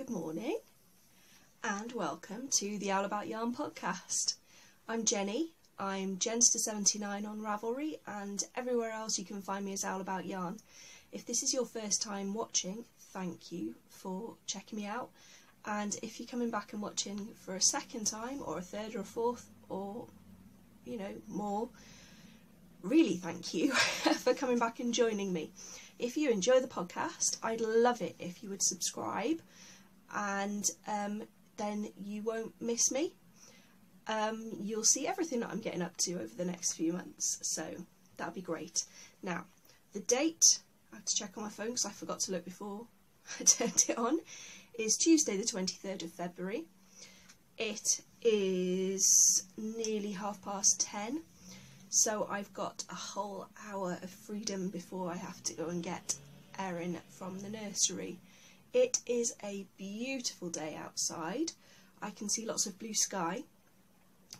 good morning and welcome to the Owl About Yarn podcast. I'm Jenny, I'm Jenster79 on Ravelry and everywhere else you can find me as Owl About Yarn. If this is your first time watching, thank you for checking me out, and if you're coming back and watching for a second time or a third or a fourth or more, really thank you for coming back and joining me. If you enjoy the podcast, I'd love it if you would subscribe, and then you won't miss me. You'll see everything that I'm getting up to over the next few months, so that'd be great. Now, the date, I have to check on my phone because I forgot to look before I turned it on, is Tuesday the 23rd of February. It is nearly 10:30. So I've got a whole hour of freedom before I have to go and get Erin from the nursery. It is a beautiful day outside. I can see lots of blue sky.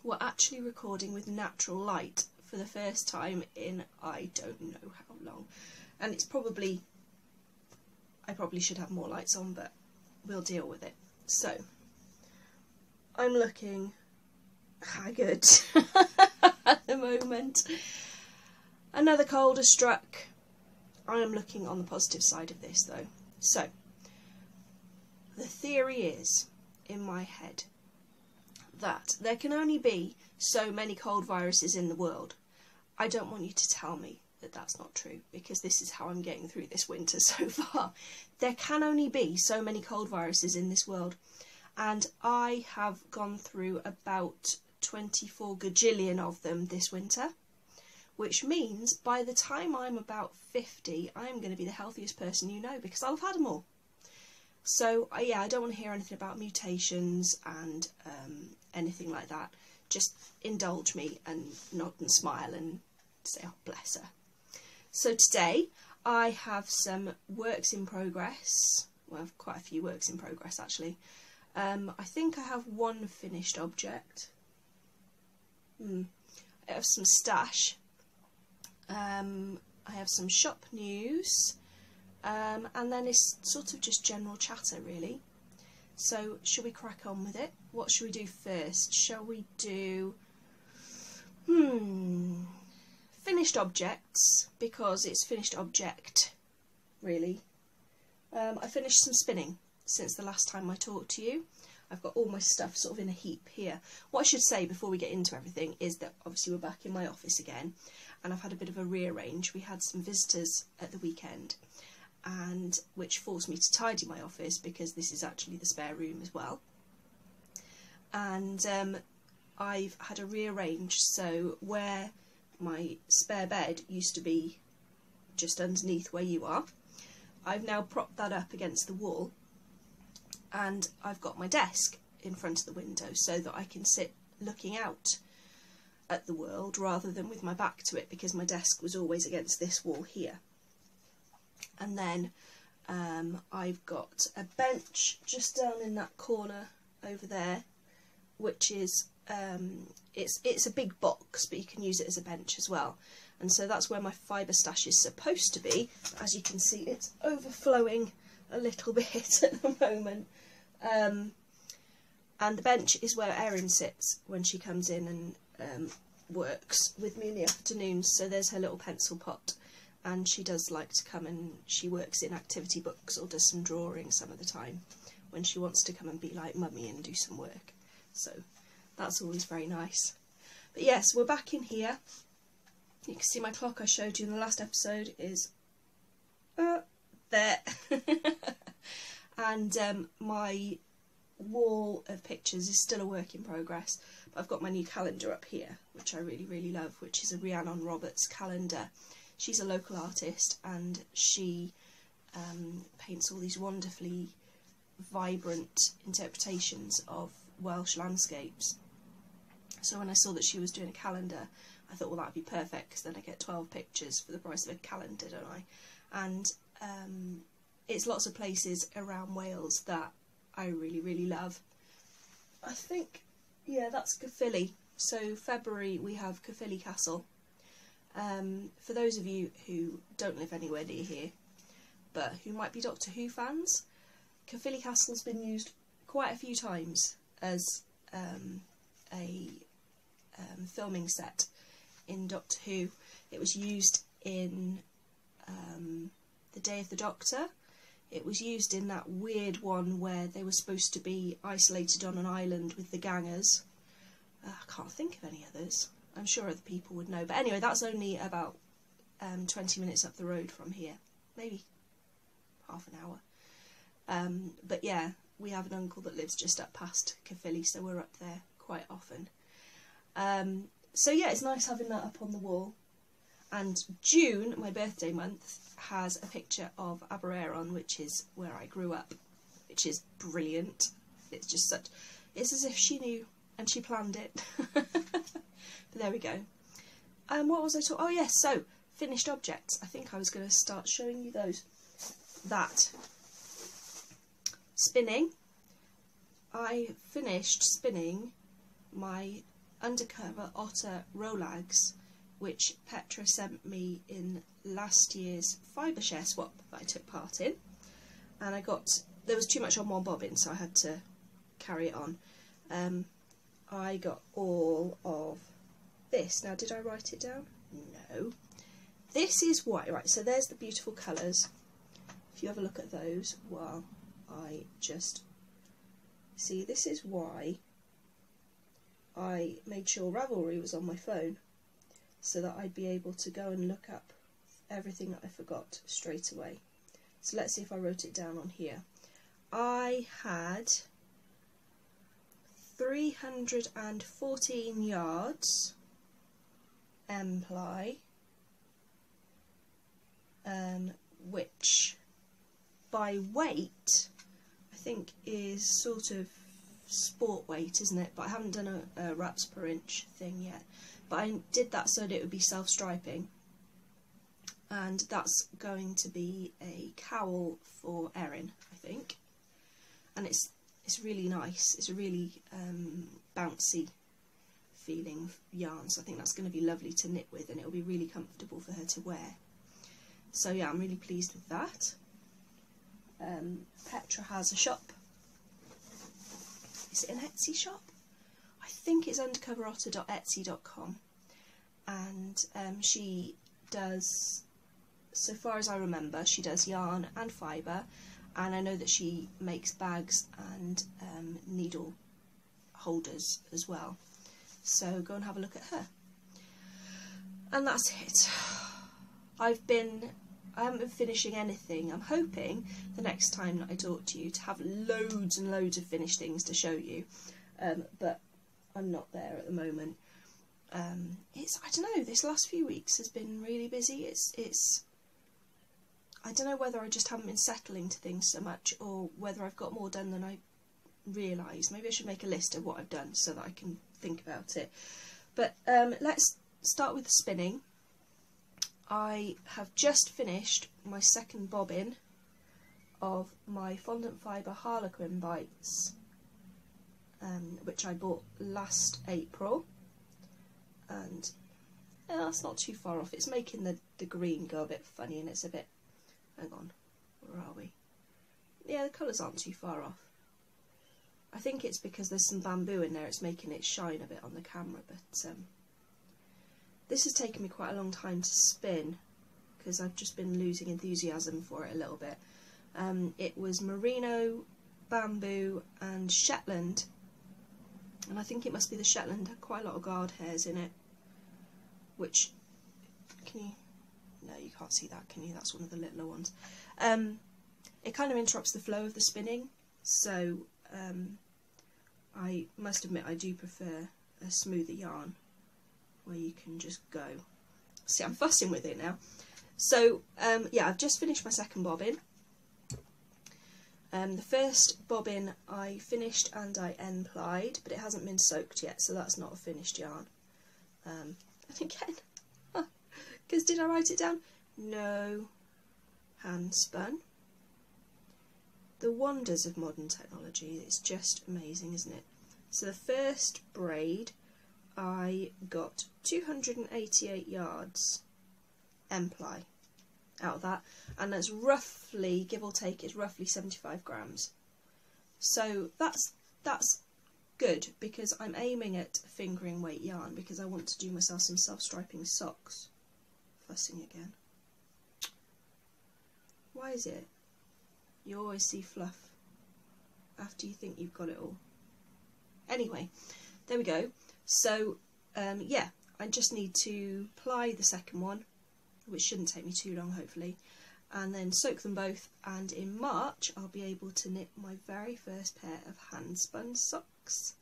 We're actually recording with natural light for the first time in I don't know how long. And it's I probably should have more lights on, but we'll deal with it. So, I'm looking haggard at the moment. Another cold has struck. I am looking on the positive side of this though. So, the theory is, in my head, that there can only be so many cold viruses in the world. I don't want you to tell me that that's not true, because this is how I'm getting through this winter so far. There can only be so many cold viruses in this world, and I have gone through about 24 gajillion of them this winter, which means by the time I'm about 50, I'm going to be the healthiest person you know, because I'll have had them all. So yeah, I don't want to hear anything about mutations and anything like that. Just indulge me and nod and smile and say, oh bless her. So today I have some works in progress. Well, I have quite a few works in progress actually. I think I have one finished object. I have some stash. I have some shop news. And then it's sort of just general chatter really. So shall we crack on with it? What shall we do first? Shall we do finished objects, because it's finished object really. I finished some spinning since the last time I talked to you. I've got all my stuff sort of in a heap here. What I should say before we get into everything is that obviously we're back in my office again, and I've had a bit of a rearrange. We had some visitors at the weekend, and which forced me to tidy my office, because this is actually the spare room as well. And I've had a rearrange, so where my spare bed used to be just underneath where you are, I've now propped that up against the wall, and I've got my desk in front of the window so that I can sit looking out at the world rather than with my back to it, because my desk was always against this wall here. And then I've got a bench just down in that corner over there, which is it's a big box, but you can use it as a bench as well. And so that's where my fibre stash is supposed to be. As you can see, it's overflowing a little bit at the moment. And the bench is where Erin sits when she comes in and works with me in the afternoons. So there's her little pencil pot, and she does like to come and she works in activity books or does some drawing some of the time when she wants to come and be like mummy and do some work. So that's always very nice. But yes, we're back in here. You can see my clock I showed you in the last episode is there. And my wall of pictures is still a work in progress. But I've got my new calendar up here, which I really, really love, which is a Rhiannon Roberts calendar. She's a local artist, and she paints all these wonderfully vibrant interpretations of Welsh landscapes. So when I saw that she was doing a calendar, I thought, well, that'd be perfect, because then I get 12 pictures for the price of a calendar, don't I? And it's lots of places around Wales that I really, really love. I think, yeah, that's Caerphilly. So February we have Caerphilly Castle. For those of you who don't live anywhere near here, but who might be Doctor Who fans, Caerphilly Castle's been used quite a few times as a filming set in Doctor Who. It was used in The Day of the Doctor. It was used in that weird one where they were supposed to be isolated on an island with the gangers. I can't think of any others. I'm sure other people would know. But anyway, that's only about 20 minutes up the road from here. Maybe half an hour. But yeah, we have an uncle that lives just up past Caerphilly, so we're up there quite often. So yeah, it's nice having that up on the wall. And June, my birthday month, has a picture of Aberavon, which is where I grew up, which is brilliant. It's just such... It's as if she knew and she planned it. But there we go. What was I talking... Oh yes, so, finished objects. I think I was going to start showing you those. That. Spinning. I finished spinning my undercover otter Rolags, which Petra sent me in last year's fibre share swap that I took part in. And there was too much on one bobbin, so I had to carry it on. I got all of this. Now, did I write it down? No. This is why, right, so there's the beautiful colours. If you have a look at those, well, I just... See, this is why I made sure Ravelry was on my phone, so that I'd be able to go and look up everything that I forgot straight away. So let's see if I wrote it down on here. I had 314 yards M-ply, which by weight I think is sort of sport weight, isn't it? But I haven't done a wraps per inch thing yet. But I did that so that it would be self-striping. And that's going to be a cowl for Erin, I think. And it's really nice. It's a really bouncy feeling yarn, so I think that's going to be lovely to knit with, and it'll be really comfortable for her to wear. So yeah, I'm really pleased with that. Petra has a shop. Is it an Etsy shop? I think it's undercoverotter.etsy.com, and she does, so far as I remember, she does yarn and fibre, and I know that she makes bags and needle holders as well. So go and have a look at her. And that's it. I haven't been finishing anything. I'm hoping the next time that I talk to you to have loads and loads of finished things to show you, but I'm not there at the moment. I don't know, this last few weeks has been really busy. I don't know whether I just haven't been settling to things so much, or whether I've got more done than I realised. Maybe I should make a list of what I've done so that I can think about it. But let's start with the spinning. I have just finished my second bobbin of my fondant fibre Harlequin bites, which I bought last April, and that's not too far off. It's making the green go a bit funny, and it's a bit... Hang on, where are we? Yeah, the colours aren't too far off. I think it's because there's some bamboo in there, it's making it shine a bit on the camera, but this has taken me quite a long time to spin, because I've just been losing enthusiasm for it a little bit. It was merino, bamboo and Shetland, and I think it must be the Shetland, had quite a lot of guard hairs in it, which, can you... No, you can't see that, can you? That's one of the littler ones. It kind of interrupts the flow of the spinning, so I must admit I do prefer a smoother yarn where you can just go. See, I'm fussing with it now. So, yeah, I've just finished my second bobbin. The first bobbin I finished and I end-plied, but it hasn't been soaked yet, so that's not a finished yarn. And again... Because did I write it down? No. Hand spun. The wonders of modern technology. It's just amazing, isn't it? So the first braid, I got 288 yards M-ply out of that, and that's roughly, give or take, it's roughly 75 grams So that's good, because I'm aiming at fingering weight yarn, because I want to do myself some self-striping socks. Fussing again. Why is it you always see fluff after you think you've got it all? Anyway, there we go. So yeah, I just need to ply the second one, which shouldn't take me too long hopefully, and then soak them both, and in March I'll be able to knit my very first pair of hand spun socks.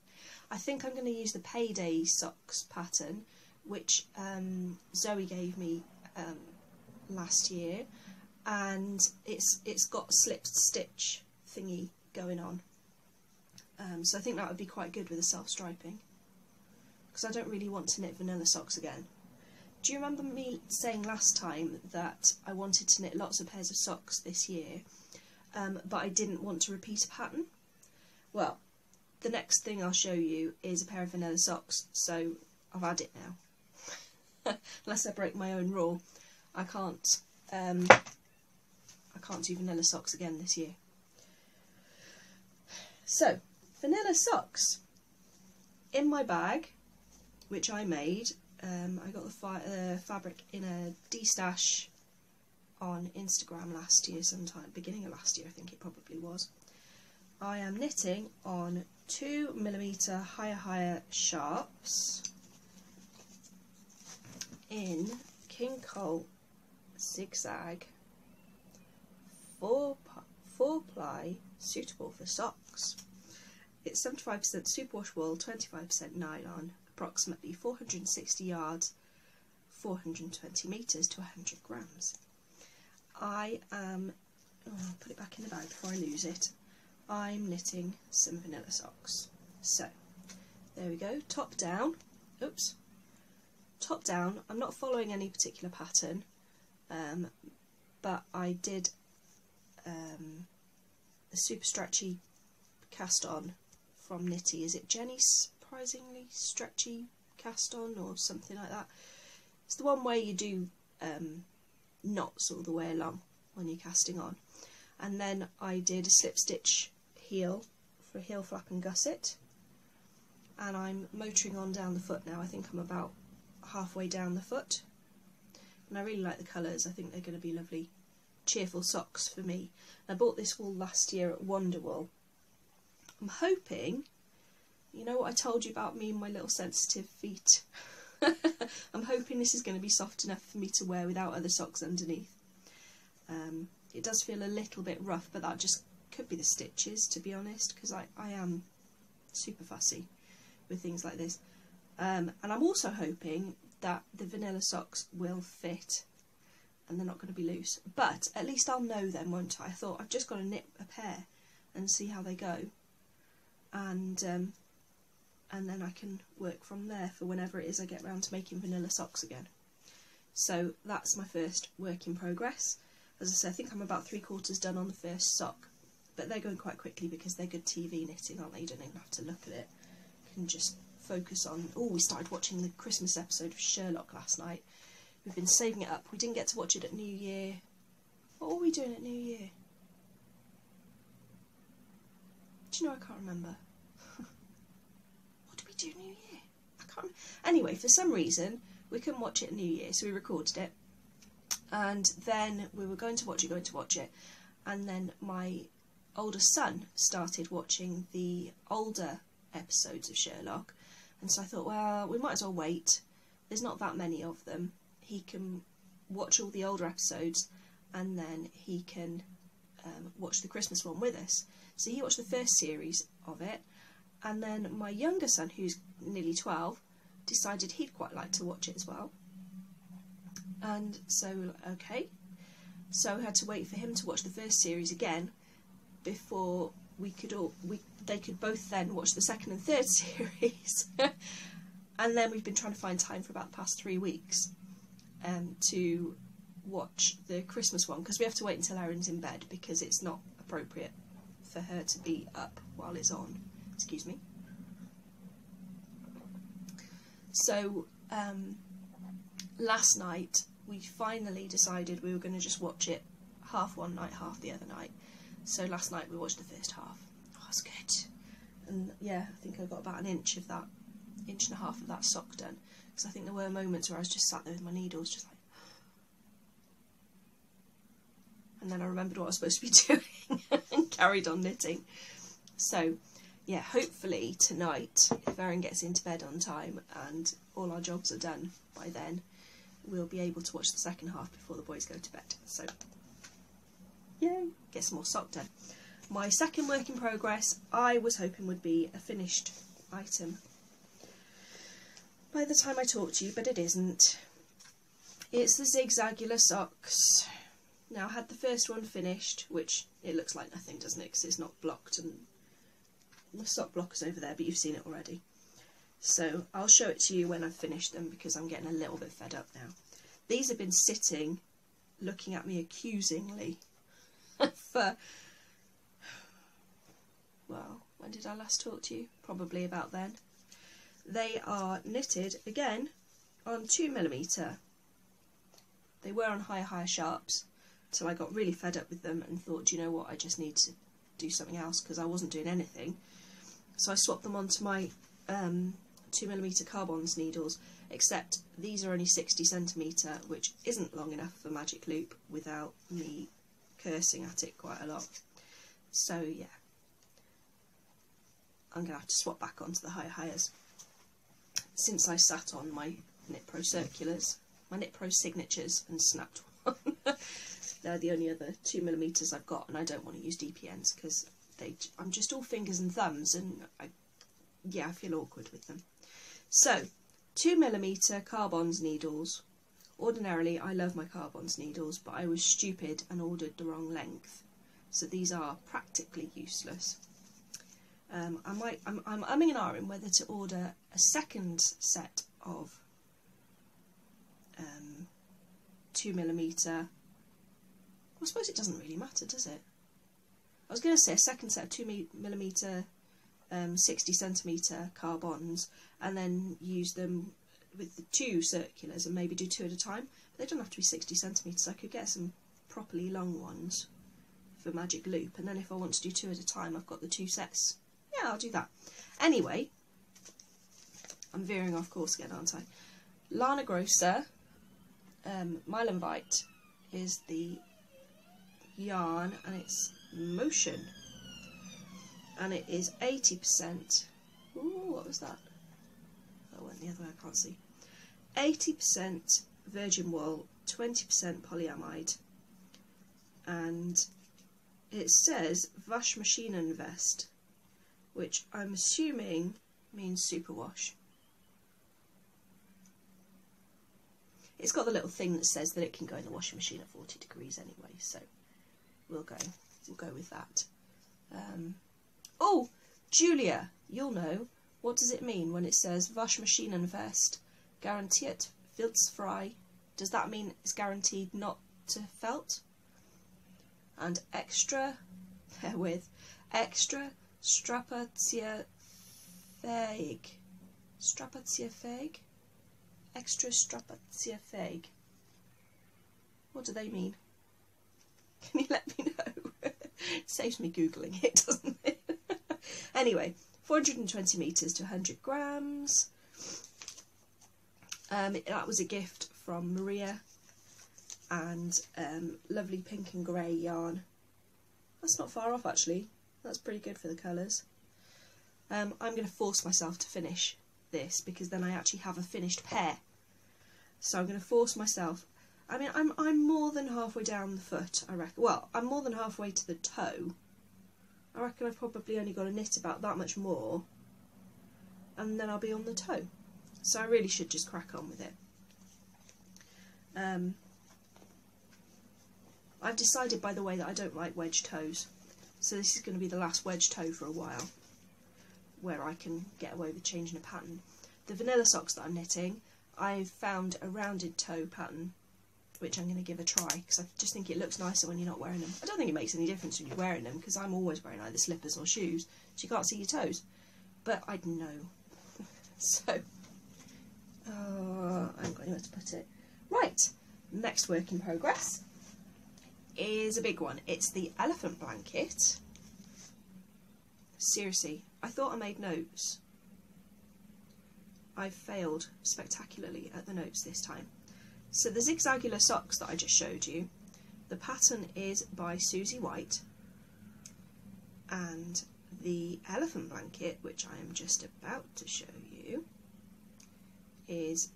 I think I'm going to use the Payday socks pattern, which Zoe gave me last year, and it's got a slipped stitch thingy going on, so I think that would be quite good with the self-striping, because I don't really want to knit vanilla socks again. Do you remember me saying last time that I wanted to knit lots of pairs of socks this year, but I didn't want to repeat a pattern? Well, the next thing I'll show you is a pair of vanilla socks, so I've had it now. Unless I break my own rule, I can't do vanilla socks again this year. So, vanilla socks. In my bag, which I made, I got the fabric in a D-stash on Instagram last year sometime, beginning of last year I think it probably was. I am knitting on 2mm higher sharps in King Cole zigzag 4-ply, suitable for socks. It's 75% superwash wool, 25% nylon, approximately 460 yards, 420 metres to 100 grams. I am, I'll put it back in the bag before I lose it, I'm knitting some vanilla socks. So, there we go, top down, oops, top down. I'm not following any particular pattern, but I did a super stretchy cast on from Knitty. Is it Jenny's surprisingly stretchy cast on or something like that? It's the one where you do knots all the way along when you're casting on. And then I did a slip stitch heel for a heel flap and gusset, and I'm motoring on down the foot now. I think I'm about halfway down the foot, and I really like the colours. I think they're going to be lovely cheerful socks for me. I bought this wool last year at Wonderwool. I'm hoping, you know what I told you about me and my little sensitive feet? I'm hoping this is going to be soft enough for me to wear without other socks underneath. It does feel a little bit rough, but that just could be the stitches, to be honest, because I am super fussy with things like this. And I'm also hoping that the vanilla socks will fit and they're not going to be loose. But at least I'll know then, won't I? I thought I've just got to knit a pair and see how they go. And then I can work from there for whenever it is I get round to making vanilla socks again. So that's my first work in progress. As I say, I think I'm about 3/4 done on the first sock, but they're going quite quickly because they're good TV knitting, aren't they? You don't even have to look at it. You can just focus on... Oh, we started watching the Christmas episode of Sherlock last night. We've been saving it up. We didn't get to watch it at New Year. What were we doing at New Year? Do you know, I can't remember. What did we do New Year? I can't remember. Anyway, for some reason, we couldn't watch it at New Year, so we recorded it. And then we were going to watch it, and then my older son started watching the older episodes of Sherlock, and so I thought, well, we might as well wait. There's not that many of them. He can watch all the older episodes, and then he can watch the Christmas one with us. So he watched the first series of it, and then my younger son, who's nearly 12, decided he'd quite like to watch it as well. And so, okay, so we had to wait for him to watch the first series again before they could both then watch the second and third series. And then we've been trying to find time for about the past 3 weeks to watch the Christmas one, because we have to wait until Erin's in bed because it's not appropriate for her to be up while it's on. Excuse me. So last night we finally decided we were going to just watch it half one night, half the other night. So last night we watched the first half. Oh, was good. And yeah, I think I got about an inch and a half of that sock done, because I think there were moments where I was just sat there with my needles just like, and then I remembered what I was supposed to be doing and carried on knitting. So yeah, hopefully tonight, if Erin gets into bed on time and all our jobs are done by then, we'll be able to watch the second half before the boys go to bed. So yay, get some more sock done. My second work in progress, I was hoping would be a finished item by the time I talk to you, but it isn't. It's the zigzagular socks. Now, I had the first one finished, which it looks like nothing, doesn't it, because it's not blocked, and the sock blocker's over there, but you've seen it already. So I'll show it to you when I've finished them, because I'm getting a little bit fed up now. These have been sitting, looking at me accusingly for, well, when did I last talk to you? Probably about then. They are knitted, again, on 2mm. They were on higher sharps, so I got really fed up with them and thought, do you know what, I just need to do something else, because I wasn't doing anything. So I swapped them onto my 2mm carbons needles, except these are only 60cm, which isn't long enough for magic loop without me cursing at it quite a lot. So yeah, I'm going to have to swap back onto the higher. Since I sat on my Knit Pro circulars, my Knit Pro signatures, and snapped one. They're the only other 2mm I've got, and I don't want to use DPNs because I'm just all fingers and thumbs, and I feel awkward with them. So 2mm carbons needles. Ordinarily I love my carbons needles, but I was stupid and ordered the wrong length, so these are practically useless. I'm umming and ahhing whether to order a second set of 2mm. I suppose it doesn't really matter, does it? I was going to say a second set of 2mm 60cm carbons, and then use them with the 2 circulars and maybe do 2 at a time. But they don't have to be 60cm. I could get some properly long ones for magic loop, and then if I want to do 2 at a time, I've got the 2 sets. Yeah, I'll do that. Anyway, I'm veering off course again, aren't I? Lana Grossa, Mylan Vite is the yarn, and it's Motion, and it is 80%. Ooh, what was that? That went the other way, I can't see. 80% virgin wool, 20% polyamide, and it says Waschmaschinen Vest, which I'm assuming means superwash. It's got the little thing that says that it can go in the washing machine at 40 degrees anyway, so we'll go with that. Oh, Julia, you'll know. What does it mean when it says Waschmaschinen Vest, garantiert filzfrei? Does that mean it's guaranteed not to felt? And extra, bear with, extra strapazierfähig. Strapazierfähig? Extra strapazierfähig. What do they mean? Can you let me know? It saves me googling it, doesn't it? Anyway, 420 metres to 100 grams. That was a gift from Maria, and lovely pink and grey yarn. That's not far off actually. That's pretty good for the colours. I'm going to force myself to finish this, because then I actually have a finished pair. So I'm going to force myself. I mean, I'm more than halfway down the foot, I reckon. Well, I'm more than halfway to the toe. I reckon I've probably only got to knit about that much more, and then I'll be on the toe. So I really should just crack on with it. I've decided, by the way, that I don't like wedge toes. So this is going to be the last wedge toe for a while, where I can get away with changing a pattern. The vanilla socks that I'm knitting, I've found a rounded toe pattern, which I'm going to give a try, because I just think it looks nicer when you're not wearing them. I don't think it makes any difference when you're wearing them, because I'm always wearing either slippers or shoes, so you can't see your toes. But I know. So, I haven't got anywhere to put it. Right, next work in progress is a big one. It's the elephant blanket. Seriously, I thought I made notes. I've failed spectacularly at the notes this time. So the zigzagular socks that I just showed you, the pattern is by Susie White, and the elephant blanket, which I am just about to show you, is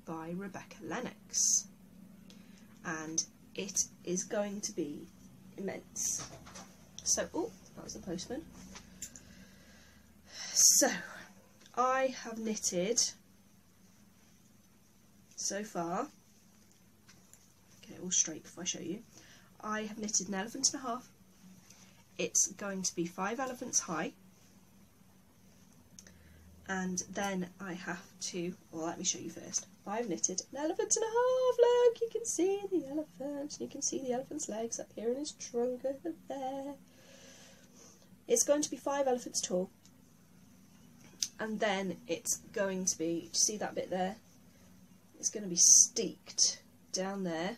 by Rebecca Lennox, and it is going to be immense. So, oh, that was the postman. So, I have knitted so far, get it all straight before I show you, I have knitted an elephant and a half. It's going to be 5 elephants high, and then I have to, well, let me show you first. I've knitted an elephant and a half. Look, you can see the elephant, you can see the elephant's legs up here and his trunk over there. It's going to be 5 elephants tall, and then it's going to be, do you see that bit there? It's going to be steeked down there.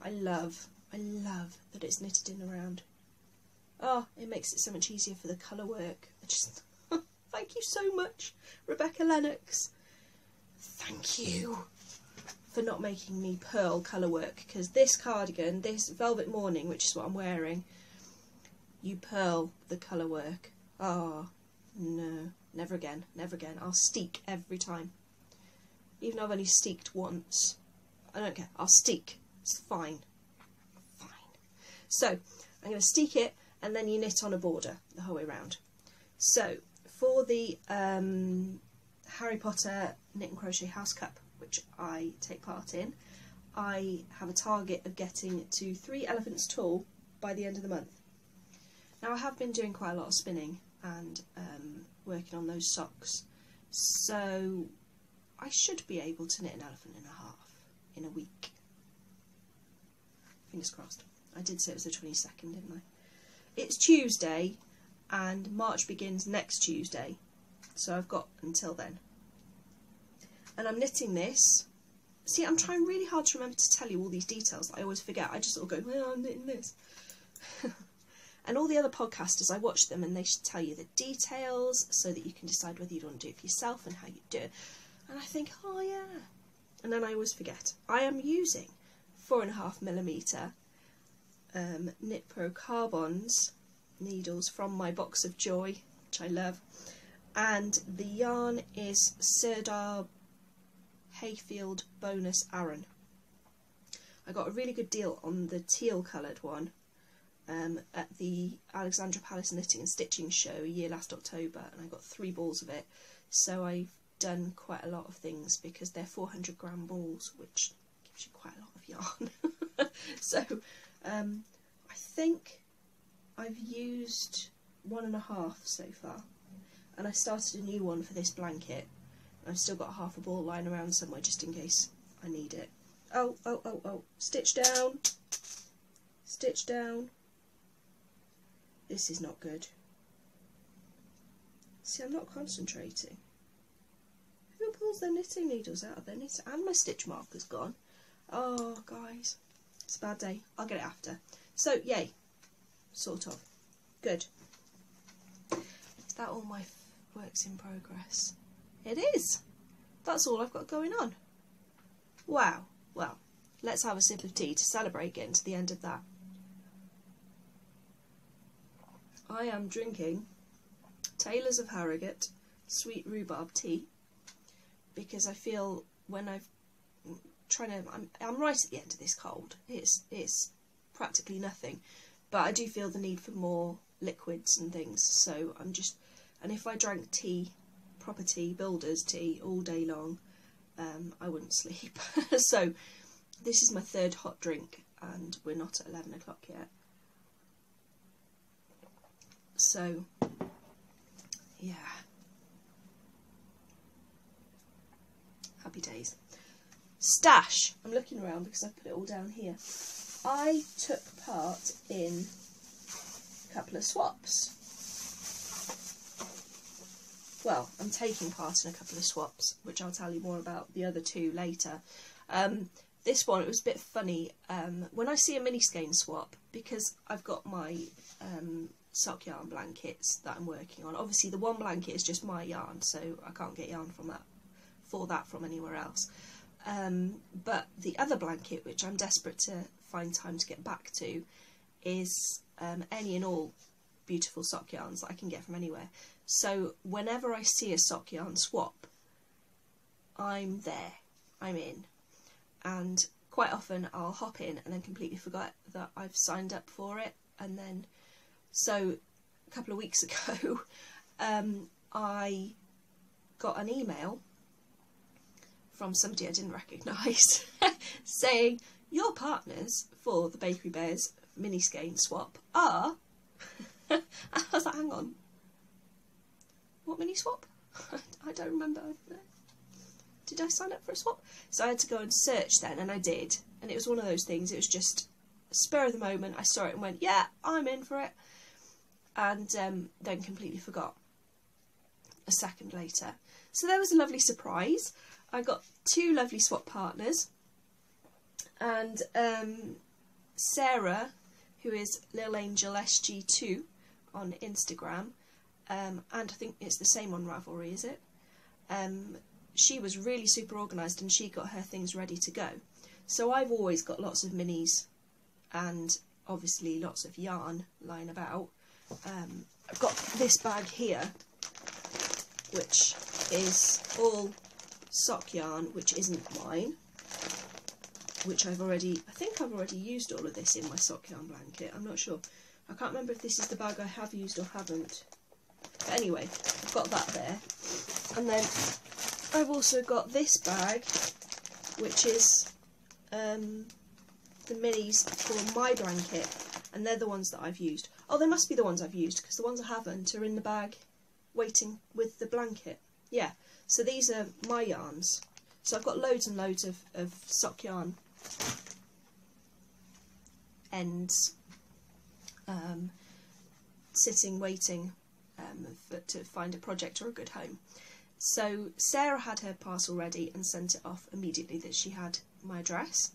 I love that it's knitted in around. Oh, it makes it so much easier for the colour work. I just, thank you so much, Rebecca Lennox. Thank you for not making me purl colour work, because this cardigan, this Velvet Morning, which is what I'm wearing, you purl the colour work. Oh, no, never again, never again. I'll steek every time. Even though I've only steeked once. I don't care, I'll steek. It's fine. Fine. So, I'm going to steek it, and then you knit on a border the whole way round. So, for the Harry Potter Knit and Crochet House Cup, which I take part in, I have a target of getting to 3 elephants tall by the end of the month. Now, I have been doing quite a lot of spinning and working on those socks, so I should be able to knit an elephant and a half in a week. Fingers crossed. I did say it was the 22nd, didn't I? It's Tuesday, and March begins next Tuesday, so I've got until then. And I'm knitting this. See, I'm trying really hard to remember to tell you all these details that I always forget. I just sort of go, well, I'm knitting this. And all the other podcasters, I watch them and they should tell you the details so that you can decide whether you want to do it for yourself and how you do it. And I think, oh yeah. And then I always forget. I am using 4.5mm Knit Pro Carbons needles from my box of joy, which I love. And the yarn is Sirdar Hayfield Bonus Aran. I got a really good deal on the teal coloured one at the Alexandra Palace Knitting and Stitching Show last October, and I got 3 balls of it. So I've done quite a lot of things because they're 400g balls, which gives you quite a lot of yarn. So I think I've used 1.5 so far, and I started a new one for this blanket. I've still got half a ball lying around somewhere just in case I need it. Oh, oh, oh, oh, stitch down, stitch down. This is not good. See, I'm not concentrating. Who pulls their knitting needles out of their knitting? And my stitch marker's gone. Oh, guys, it's a bad day. I'll get it after. So, yay. Sort of. Good. Is that all my works in progress? It is. That's all I've got going on. Wow. Well, let's have a sip of tea to celebrate getting to the end of that. I am drinking Taylor's of Harrogate sweet rhubarb tea because I feel when I'm right at the end of this cold. It's practically nothing, but I do feel the need for more liquids and things. So I'm just, and if I drank tea, proper tea, builder's tea all day long, I wouldn't sleep. So this is my 3rd hot drink, and we're not at 11 o'clock yet. So, yeah. Happy days. Stash. I'm looking around because I put it all down here. I took part in a couple of swaps. Well, I'm taking part in a couple of swaps, which I'll tell you more about the other 2 later. This one, it was a bit funny. When I see a mini skein swap, because I've got my sock yarn blankets that I'm working on. Obviously the one blanket is just my yarn, so I can't get yarn from that from anywhere else. But the other blanket, which I'm desperate to find time to get back to, is any and all beautiful sock yarns that I can get from anywhere. So whenever I see a sock yarn swap, I'm there, I'm in. And quite often I'll hop in and then completely forget that I've signed up for it. And then, so a couple of weeks ago, I got an email from somebody I didn't recognise saying, your partners for the Bakery Bears mini skein swap are... I was like, hang on, what mini swap? I don't remember. Did I sign up for a swap? So I had to go and search then, and I did. And it was one of those things, it was just spur of the moment. I saw it and went, yeah, I'm in for it. And then completely forgot a second later. So there was a lovely surprise. I got 2 lovely swap partners. And Sarah, who is Little Angel SG2 on Instagram, and I think it's the same on Ravelry, is it? She was really super organised and she got her things ready to go. So I've always got lots of minis and obviously lots of yarn lying about. I've got this bag here, which is all sock yarn, which isn't mine, which I think I've already used all of this in my sock yarn blanket. I'm not sure. I can't remember if this is the bag I have used or haven't. But anyway, I've got that there. And then I've also got this bag, which is the minis for my blanket, and they're the ones that I've used. Oh, they must be the ones I've used, because the ones I haven't are in the bag waiting with the blanket. Yeah, so these are my yarns. So I've got loads and loads of sock yarn ends sitting waiting to find a project or a good home. So Sarah had her parcel ready and sent it off immediately that she had my address.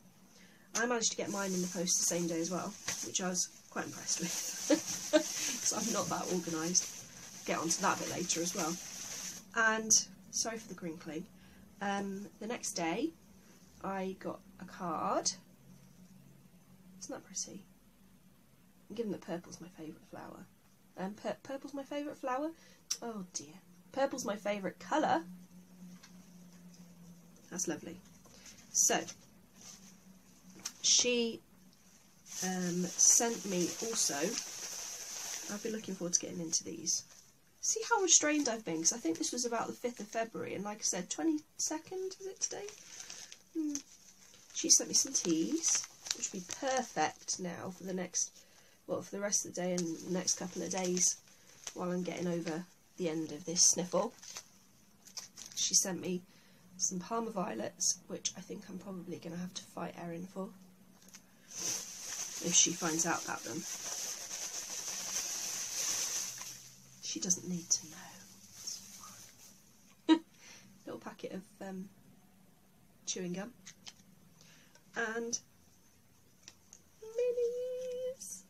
I managed to get mine in the post the same day as well, which I was quite impressed with. So I'm not that organised. Get onto that a bit later as well. And sorry for the crinkling. The next day I got a card. Isn't that pretty? Given that purple's my favourite flower. Purple's my favourite flower? Oh dear. Purple's my favourite colour. That's lovely. So, she sent me also, I've been looking forward to getting into these. See how restrained I've been, because I think this was about the 5th of February, and like I said, 22nd, is it today? She sent me some teas, which would be perfect now for the next, well, for the rest of the day and the next couple of days while I'm getting over the end of this sniffle. She sent me some Parma violets, which I think I'm probably going to have to fight Erin for if she finds out about them. She doesn't need to know. It's fine. Little packet of chewing gum and minis.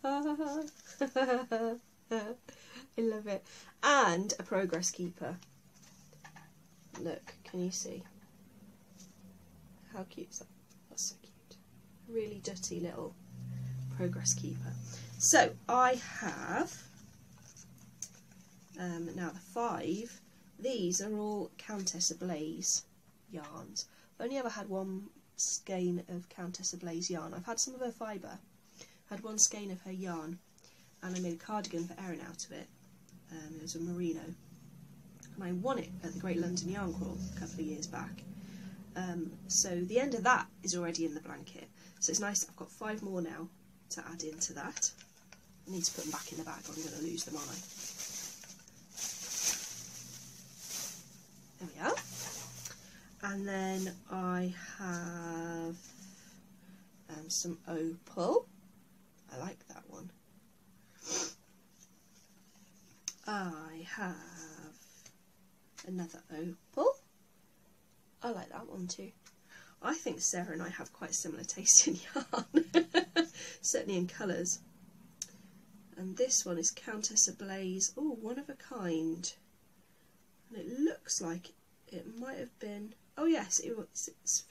I love it. And a progress keeper. Look, can you see? How cute is that? That's so cute. Really dirty little progress keeper. So I have now the 5. These are all Countess Ablaze yarns. I've only ever had one skein of Countess Ablaze yarn. I've had some of her fibre. I had one skein of her yarn, and I made a cardigan for Erin out of it. It was a merino, and I won it at the Great London Yarn Crawl a couple of years back. So the end of that is already in the blanket, so it's nice. I've got 5 more now to add into that. I need to put them back in the bag or I'm going to lose them, aren't I? There we are. And then I have some opal. I like that one. I have another opal. I like that one too. I think Sarah and I have quite similar taste in yarn, certainly in colours. And this one is Countess Ablaze, oh, one of a kind. And it looks like it might have been, oh yes, it's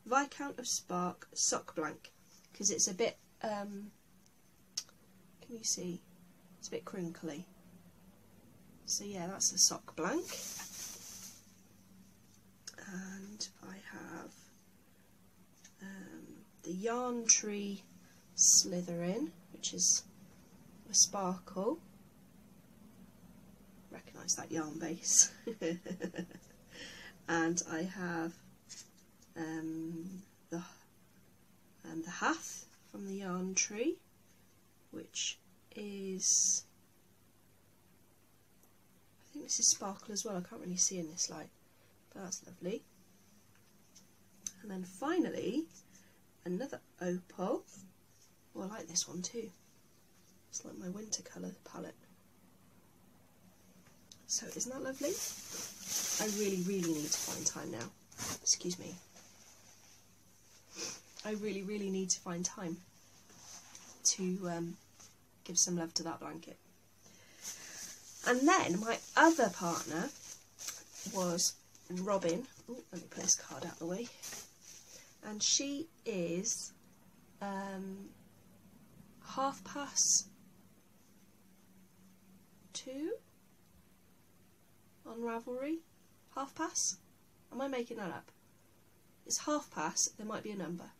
Viscount of Spark Sock Blank, because it's a bit, can you see, it's a bit crinkly. So yeah, that's a sock blank. And I have the Yarn Tree Slytherin, which is a sparkle. Recognise that yarn base. And I have the Hath from the Yarn Tree, which is, I think this is sparkle as well. I can't really see in this light, but that's lovely. And then finally, another opal. Oh, I like this one too. It's like my winter colour palette. So isn't that lovely? I really, really need to find time now. Excuse me. I really, really need to find time to give some love to that blanket. And then my other partner was Robin. Oh, let me put this card out of the way. And she is 2:30 on Ravelry. 2:30? Am I making that up? It's 2:30, there might be a number,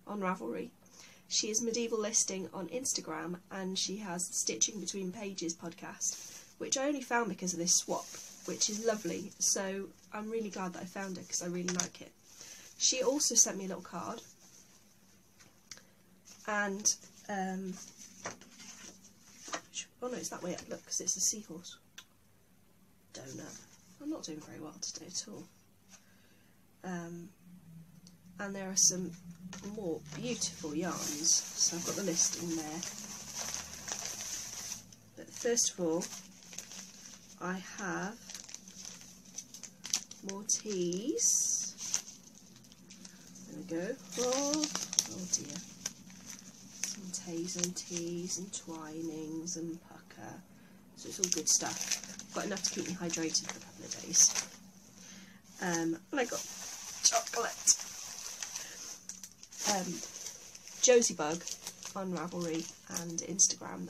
on Ravelry. She is Medieval Listing on Instagram, and she has Stitching Between Pages podcast, which I only found because of this swap, which is lovely. So I'm really glad that I found her because I really like it. She also sent me a little card, and oh no, it's that way. Look, because it's a seahorse. Donut. I'm not doing very well today at all. And there are some more beautiful yarns, so I've got the listing there. But first of all, I have more teas. There we go. Oh dear. Some Tazo teas and Twinings and pucker. So it's all good stuff. Got enough to keep me hydrated for a couple of days. And I got chocolate. Josie Bug on Ravelry and Instagram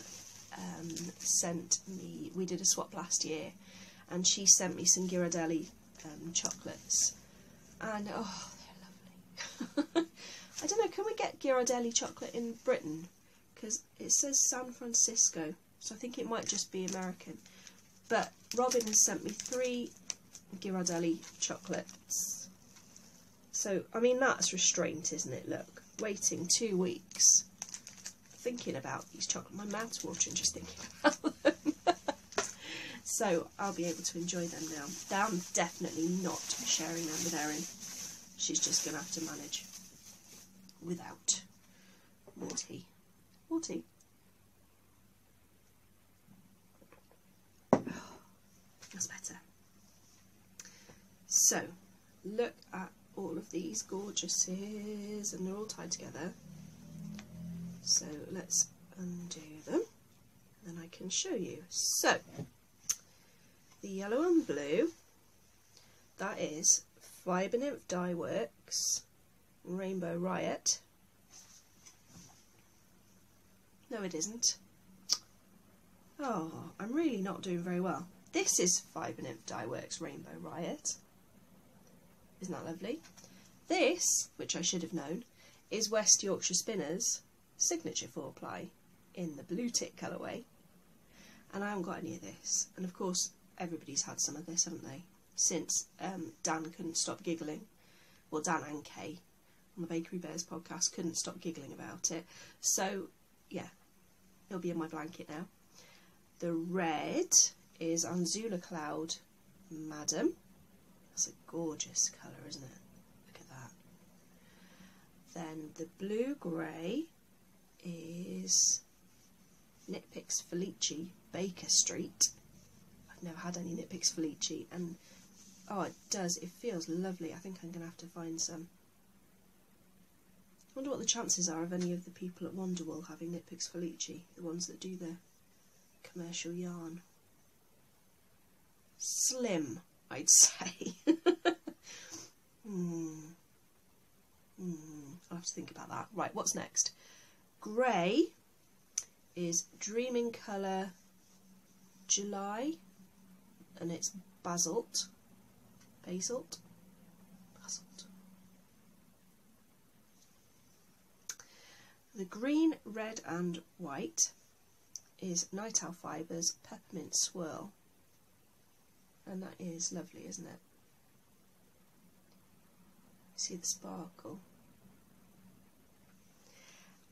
sent me, we did a swap last year, and she sent me some Ghirardelli chocolates, and oh, they're lovely. I don't know, can we get Ghirardelli chocolate in Britain? Because it says San Francisco, so I think it might just be American. But Robin has sent me 3 Ghirardelli chocolates. So, I mean, that's restraint, isn't it? Look, waiting 2 weeks, thinking about these chocolates. My mouth's watering just thinking about them. So, I'll be able to enjoy them now. I'm definitely not sharing them with Erin. She's just going to have to manage without. More tea. More tea. That's better. So, look at all of these gorgeouses, and they're all tied together. So let's undo them, and I can show you. So, the yellow and blue, that is Fibre Nymph Dye Works Rainbow Riot. No, it isn't. Oh, I'm really not doing very well. This is Fibre Nymph Dye Works Rainbow Riot. Isn't that lovely? This, which I should have known, is West Yorkshire Spinners Signature 4-ply in the blue tick colourway. And I haven't got any of this. And of course, everybody's had some of this, haven't they? Since Dan couldn't stop giggling. Well, Dan and Kay on the Bakery Bears podcast couldn't stop giggling about it. So, yeah, it'll be in my blanket now. The red is Anzula Cloud Madam. That's a gorgeous colour, isn't it? Look at that. Then the blue-grey is Knit Picks Felici Baker Street. I've never had any Knit Picks Felici, and oh, it does, it feels lovely. I think I'm going to have to find some. wonder what the chances are of any of the people at Wonderwool having Nitpicks Felici, the ones that do the commercial yarn. Slim, I'd say. I'll have to think about that. Right, what's next? Grey is Dreaming Colour July, and it's basalt. Basalt. The green, red and white is Night Owl Fibres Peppermint Swirl, and that is lovely, isn't it? See the sparkle.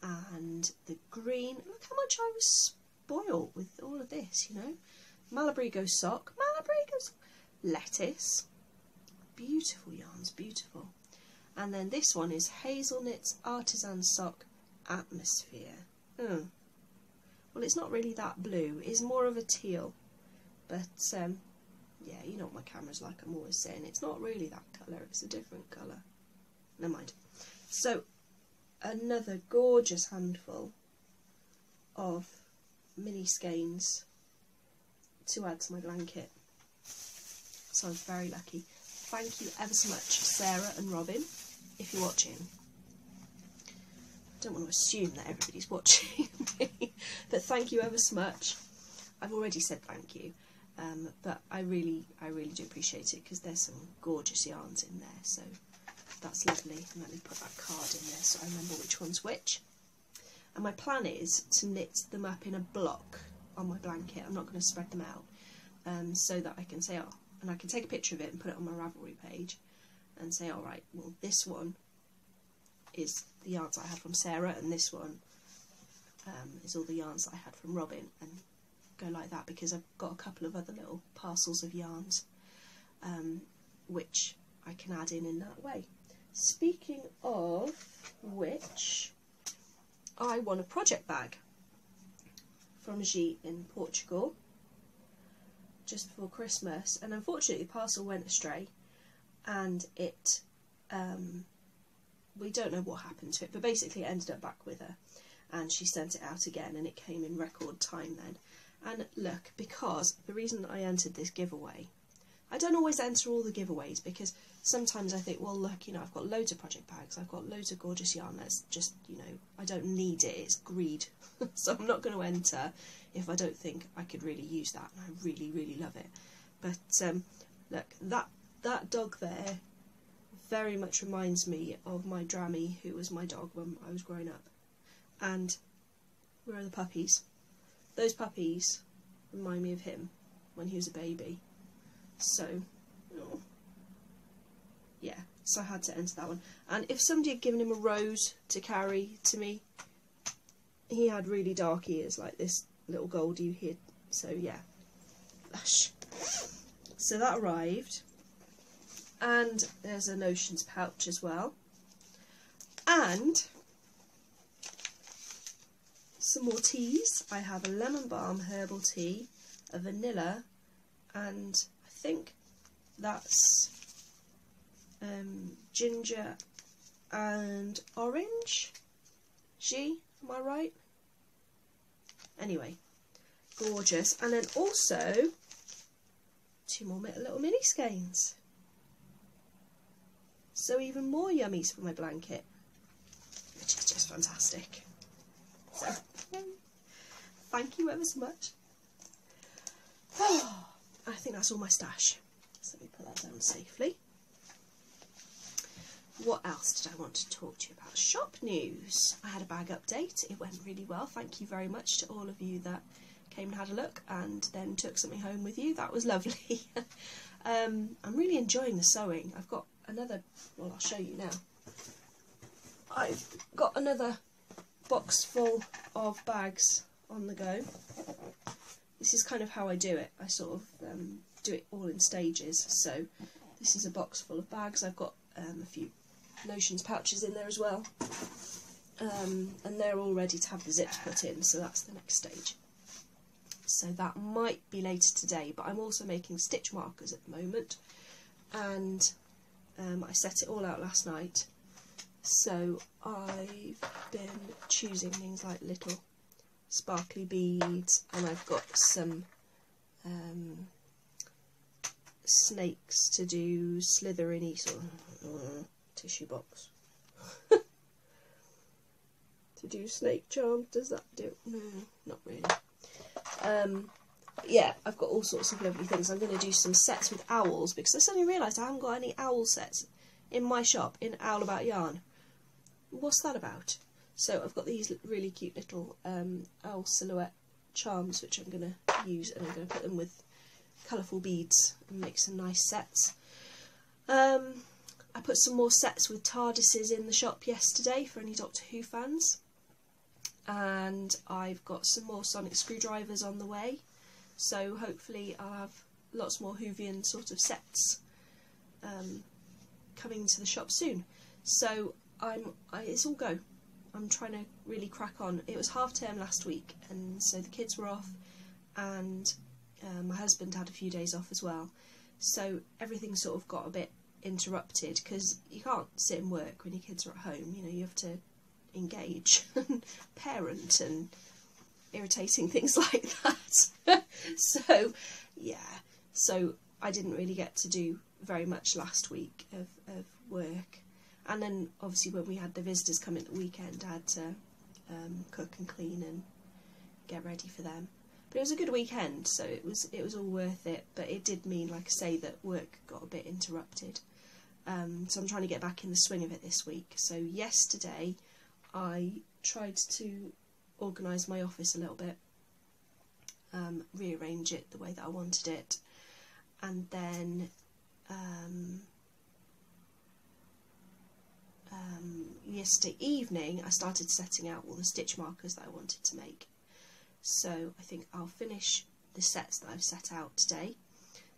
And the green, look how much I was spoiled with all of this, you know. Malabrigo sock, lettuce, beautiful yarns, beautiful. And then this one is Hazelnut's Artisan Sock Atmosphere. Well, it's not really that blue, it's more of a teal, but yeah, you know what my camera's like, I'm always saying it's not really that colour, it's a different colour. Never mind. So another gorgeous handful of mini skeins to add to my blanket. So I was very lucky. Thank you ever so much, Sarah and Robin, if you're watching. I don't want to assume that everybody's watching me, but thank you ever so much. I've already said thank you, but I really do appreciate it because there's some gorgeous yarns in there, so that's lovely. And let me put that card in there so I remember which one's which. And my plan is to knit them up in a block on my blanket. I'm not going to spread them out, so that I can say, oh, and I can take a picture of it and put it on my Ravelry page and say, all right, well, this one is the yarns I had from Sarah, and this one is all the yarns that I had from Robin, and go like that, because I've got a couple of other little parcels of yarns which I can add in that way. Speaking of which, I won a project bag from G in Portugal just before Christmas, and unfortunately the parcel went astray, and it we don't know what happened to it, but basically it ended up back with her, and she sent it out again, and it came in record time then. And look, because the reason that I entered this giveaway, I don't always enter all the giveaways, because sometimes I think, well look, you know, I've got loads of project bags, I've got loads of gorgeous yarn, that's just, you know, I don't need it, it's greed. So I'm not going to enter if I don't think I could really use that, and I really love it. But look, that dog there very much reminds me of my Drammy, who was my dog when I was growing up. And where are the puppies? Those puppies remind me of him when he was a baby. So, oh, yeah, so I had to enter that one. And if somebody had given him a rose to carry to me, he had really dark ears like this little Goldie here. So yeah, lush. So that arrived. And there's a notions pouch as well. And some more teas. I have a lemon balm herbal tea, a vanilla, and I think that's ginger and orange. G, am I right? Anyway, gorgeous. And then also 2 more little mini skeins. So even more yummies for my blanket, which is just fantastic. So, thank you ever so much. Oh, I think that's all my stash. So let me put that down safely. What else did I want to talk to you about? Shop news. I had a bag update. It went really well. Thank you very much to all of you that came and had a look and then took something home with you. That was lovely. I'm really enjoying the sewing. I've got another, well, I'll show you now. I've got another box full of bags on the go. This is kind of how I do it. I sort of do it all in stages. So this is a box full of bags. I've got a few notions pouches in there as well, and they're all ready to have the zips put in, so that's the next stage. So that might be later today, but I'm also making stitch markers at the moment, and I set it all out last night, So I've been choosing things like little sparkly beads, and I've got some snakes to do slithery sort of tissue box. To do snake charms, does that do? No, not really. Yeah, I've got all sorts of lovely things. I'm going to do some sets with owls, because I suddenly realised I haven't got any owl sets in my shop in Owl About Yarn. What's that about? So I've got these really cute little owl silhouette charms, which I'm going to use, and I'm going to put them with colourful beads and make some nice sets. I put some more sets with TARDISes in the shop yesterday for any Doctor Who fans, and I've got some more sonic screwdrivers on the way, so hopefully I'll have lots more Whovian sort of sets coming to the shop soon. So it's all go. I'm trying to really crack on. It was half term last week, and so the kids were off, and my husband had a few days off as well, so everything sort of got a bit interrupted, because you can't sit and work when your kids are at home. You know, you have to engage and parent and irritating things like that. So yeah, so I didn't really get to do very much last week of work, and then obviously when we had the visitors come in at the weekend, I had to cook and clean and get ready for them. But it was a good weekend, so it was all worth it. But it did mean, like I say, that work got a bit interrupted. So I'm trying to get back in the swing of it this week. So yesterday I tried to organise my office a little bit, rearrange it the way that I wanted it, and then yesterday evening I started setting out all the stitch markers that I wanted to make. So I think I'll finish the sets that I've set out today.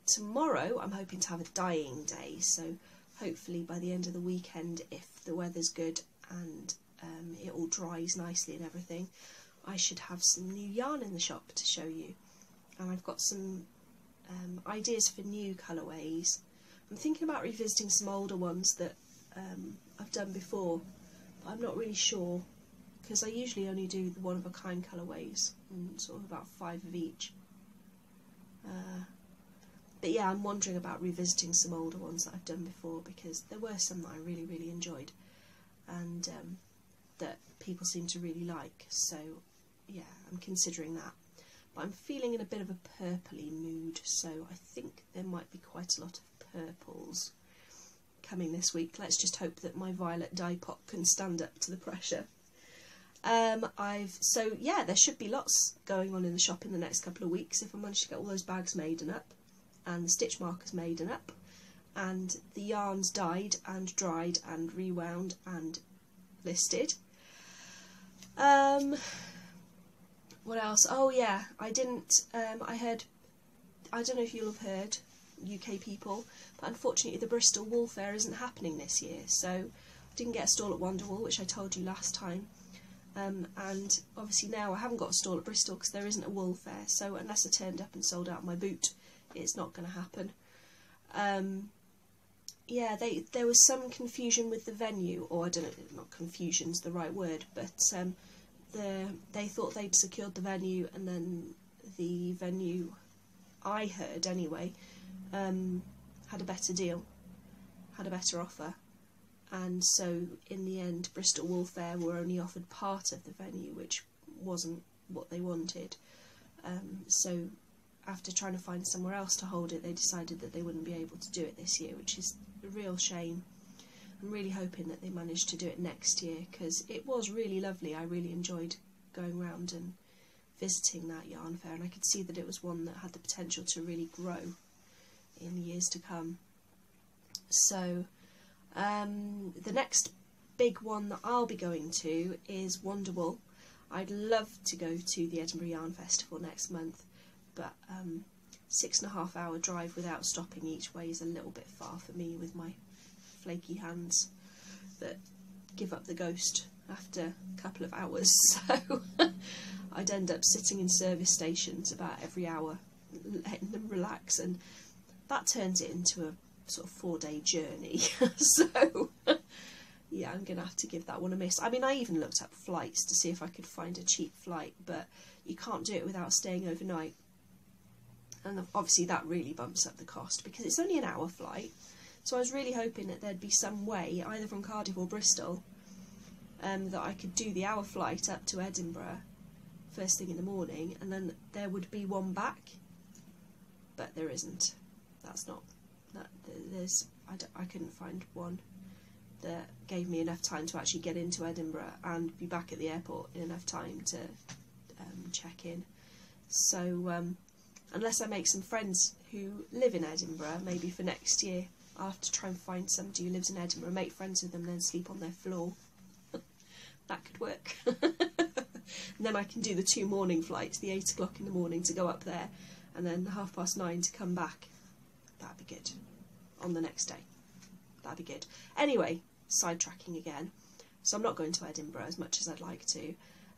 Tomorrow I'm hoping to have a dyeing day, so hopefully by the end of the weekend, if the weather's good and it all dries nicely and everything, I should have some new yarn in the shop to show you. And I've got some ideas for new colourways. I'm thinking about revisiting some older ones that I've done before, but I'm not really sure, because I usually only do the one-of-a-kind colourways, and sort of about 5 of each. But yeah, I'm wondering about revisiting some older ones that I've done before, because there were some that I really, really enjoyed, and that people seem to really like. So yeah, I'm considering that. But I'm feeling in a bit of a purpley mood, so I think there might be quite a lot of purples coming this week. Let's just hope that my violet dye pot can stand up to the pressure. So yeah, there should be lots going on in the shop in the next couple of weeks if I manage to get all those bags made and up, and the stitch markers made and up, and the yarns dyed and dried and rewound and listed. What else? Oh yeah, I heard, I don't know if you'll have heard, UK people, but unfortunately the Bristol Wool Fair isn't happening this year, so I didn't get a stall at Wonderwool, which I told you last time. And obviously now I haven't got a stall at Bristol because there isn't a wool fair, so unless I turned up and sold out my boot, it's not going to happen. Yeah, there was some confusion with the venue, or I don't know, not confusion's the right word, but they thought they'd secured the venue, and then the venue, I heard anyway, had a better deal, had a better offer. And so in the end, Bristol Wool Fair were only offered part of the venue, which wasn't what they wanted. So after trying to find somewhere else to hold it, they decided that they wouldn't be able to do it this year, which is a real shame. I'm really hoping that they manage to do it next year, because it was really lovely. I really enjoyed going around and visiting that yarn fair, and I could see that it was one that had the potential to really grow in the years to come. So the next big one that I'll be going to is Wonderwool. I'd love to go to the Edinburgh Yarn Festival next month, but 6.5 hour drive without stopping each way is a little bit far for me with my flaky hands that give up the ghost after a couple of hours. So I'd end up sitting in service stations about every hour, letting them relax, and that turns it into a sort of 4-day journey. So yeah, I'm I'm going to have to give that one a miss. I mean, I even looked up flights to see if I could find a cheap flight, but you can't do it without staying overnight. And obviously that really bumps up the cost because it's only an hour flight. So I was really hoping that there'd be some way, either from Cardiff or Bristol, that I could do the hour flight up to Edinburgh first thing in the morning, and then there would be one back. But there isn't. That's not. I couldn't find one that gave me enough time to actually get into Edinburgh and be back at the airport in enough time to check in. So unless I make some friends who live in Edinburgh, maybe for next year, I'll have to try and find somebody who lives in Edinburgh, make friends with them, and then sleep on their floor. That could work. And then I can do the 2 morning flights, the 8 o'clock in the morning to go up there, and then 9:30 to come back. That'd be good. On the next day. That'd be good. Anyway, sidetracking again. So I'm not going to Edinburgh as much as I'd like to.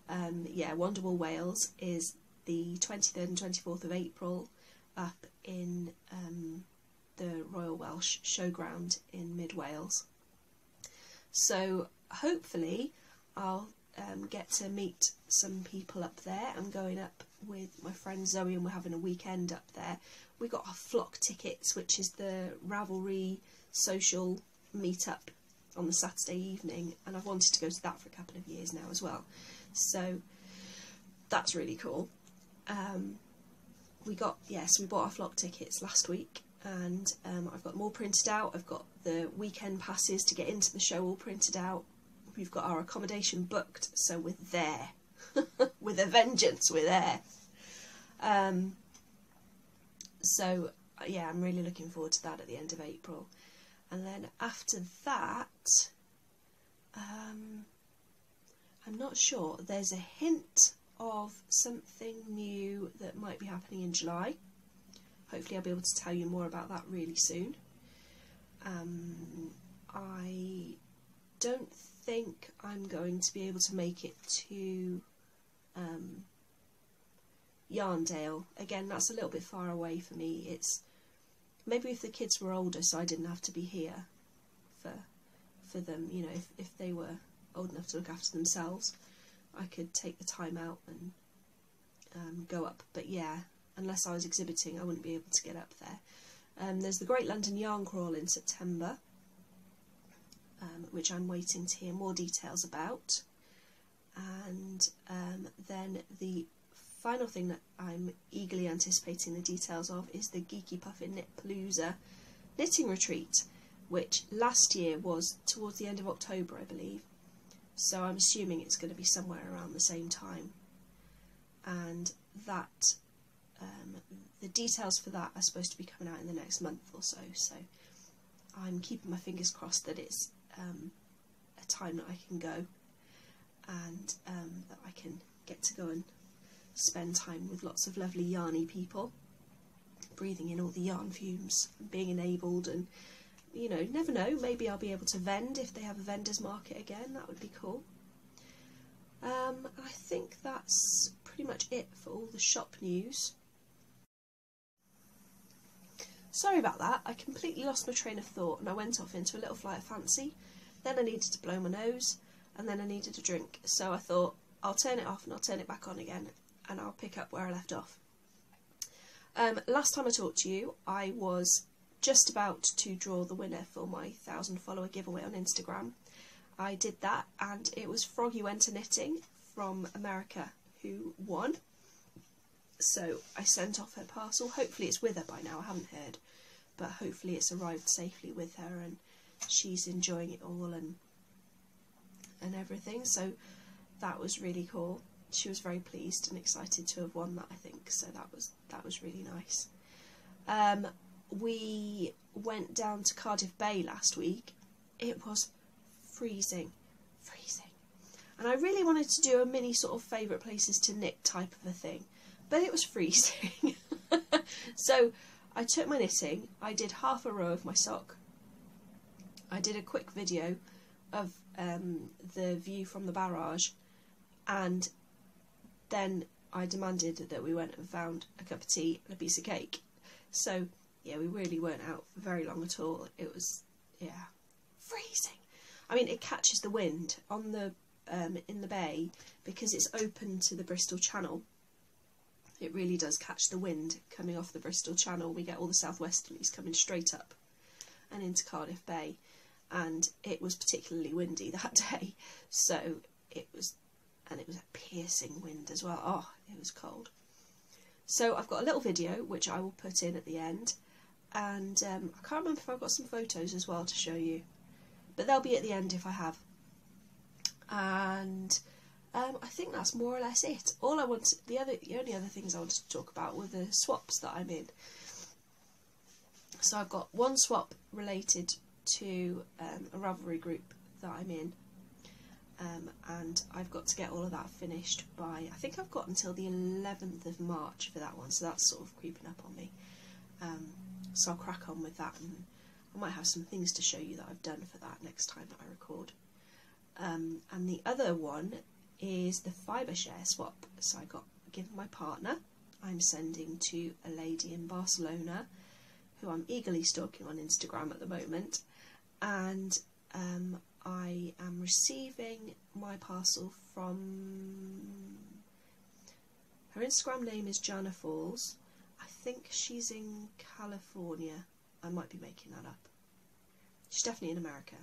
Yeah, Wonderwall Wales is the 23rd and 24th of April up in the Royal Welsh Showground in Mid Wales. So hopefully I'll get to meet some people up there. I'm going up with my friend Zoe and we're having a weekend up there. We got our flock tickets, which is the Ravelry social meet-up on the Saturday evening, and I've wanted to go to that for a couple of years now as well. So that's really cool. We bought our flock tickets last week, and I've got them all printed out. I've got the weekend passes to get into the show all printed out. We've got our accommodation booked, so we're there. With a vengeance, we're there. So yeah, I'm really looking forward to that at the end of April. And then after that, I'm not sure. There's a hint of something new that might be happening in July. Hopefully I'll be able to tell you more about that really soon. I don't think I'm going to be able to make it to Yarndale. Again, that's a little bit far away for me. It's maybe if the kids were older, so I didn't have to be here for them, you know, if they were old enough to look after themselves, I could take the time out and go up. But yeah, unless I was exhibiting, I wouldn't be able to get up there. There's the Great London Yarn Crawl in September, which I'm waiting to hear more details about. And then the final thing that I'm eagerly anticipating the details of is the Geeky Puffin Knit Palooza knitting retreat, which last year was towards the end of October, I believe. So I'm assuming it's going to be somewhere around the same time. And that the details for that are supposed to be coming out in the next month or so. So I'm keeping my fingers crossed that it's a time that I can go, and that I can get to go and spend time with lots of lovely yarny people, breathing in all the yarn fumes, being enabled, and you know, never know, maybe I'll be able to vend if they have a vendor's market again. That would be cool. I think that's pretty much it for all the shop news. Sorry about that, I completely lost my train of thought and I went off into a little flight of fancy. Then I needed to blow my nose, and then I needed a drink. So I thought, I'll turn it off and I'll turn it back on again, and I'll pick up where I left off. Last time I talked to you, I was just about to draw the winner for my 1,000 follower giveaway on Instagram. I did that, and it was Froggy Winter Knitting from America who won. So I sent off her parcel. Hopefully it's with her by now, I haven't heard, but hopefully it's arrived safely with her and she's enjoying it all and everything. So that was really cool. She was very pleased and excited to have won that, I think. So that was really nice. We went down to Cardiff Bay last week. It was freezing. And I really wanted to do a mini sort of favourite places to knit type of a thing, but it was freezing. So I took my knitting, I did half a row of my sock, I did a quick video of the view from the barrage, and then I demanded that we went and found a cup of tea and a piece of cake. So yeah, we really weren't out for very long at all. It was, yeah, freezing. I mean, it catches the wind on the in the bay, because it's open to the Bristol Channel. It really does catch the wind coming off the Bristol Channel. We get all the southwesterlies coming straight up and into Cardiff Bay, and it was particularly windy that day, so it was a piercing wind as well. Oh, it was cold. So I've got a little video which I will put in at the end, and I can't remember if I've got some photos as well to show you, but they'll be at the end if I have. And I think that's more or less it. All I want, the only other things I wanted to talk about were the swaps that I'm in. So I've got one swap related to a Ravelry group that I'm in, and I've got to get all of that finished by, I think I've got until the 11th of March for that one, so that's sort of creeping up on me. So I'll crack on with that, and I might have some things to show you that I've done for that next time that I record. And the other one is the fibre share swap. So I got given my partner. I'm sending to a lady in Barcelona who I'm eagerly stalking on Instagram at the moment, and I am receiving my parcel from, her Instagram name is Jana Falls. I think she's in California. I might be making that up. She's definitely in America.